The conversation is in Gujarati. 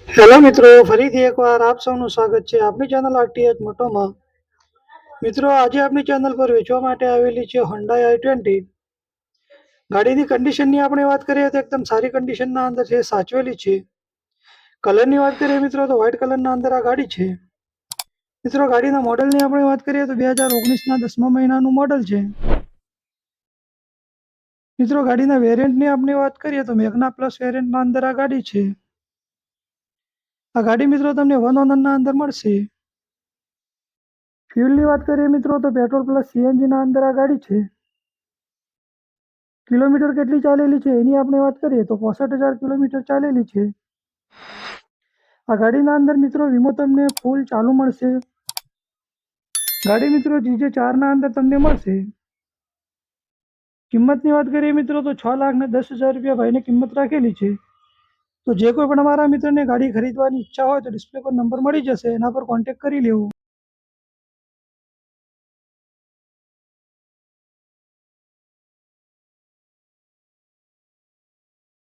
હેલો મિત્રો, ફરીથી એકવાર આપ સૌનું સ્વાગત છે આપણી ચેનલ આરટીએચ મોટોમાં. મિત્રો, આજે આપણી ચેનલ પર વેચવા માટે આવેલી છે હોન્ડા i20. ગાડીની કન્ડિશનની આપણે વાત કરીએ તો એકદમ સારી કન્ડિશનના અંદર છે, સાચવેલી છે. કલરની વાત કરીએ મિત્રો તો વ્હાઇટ કલરના અંદર આ ગાડી છે. મિત્રો, ગાડીના મોડલની આપણે વાત કરીએ તો 2019ના 10મા મહિનાનું મોડલ છે. મિત્રો, ગાડીના વેરિયન્ટની આપણે વાત કરીએ તો મેગ્ના પ્લસ વેરિયન્ટના અંદર આ ગાડી છે. આ ગાડી મિત્રો તમને 1 ઓનરના અંદર મળશે. ફ્યુલની વાત કરીએ મિત્રો તો પેટ્રોલ પ્લસ સીએનજીના અંદર આ ગાડી છે. કિલોમીટર કેટલી ચાલેલી છે એની આપણે વાત કરીએ તો 65,000 કિલોમીટર ચાલેલી છે. આ ગાડીના અંદર મિત્રો વીમો તમને ફૂલ ચાલુ મળશે. ગાડી મિત્રો GJ4ના અંદર તમને મળશે. કિંમતની વાત કરીએ મિત્રો તો 6,10,000 રૂપિયા ભાઈને કિંમત રાખેલી છે. તો જે કોઈ પણ અમારા મિત્રને ગાડી ખરીદવાની ઈચ્છા હોય તો ડિસ્પ્લે પર નંબર મળી જશે, એના પર કોન્ટેક્ટ કરી લેવો.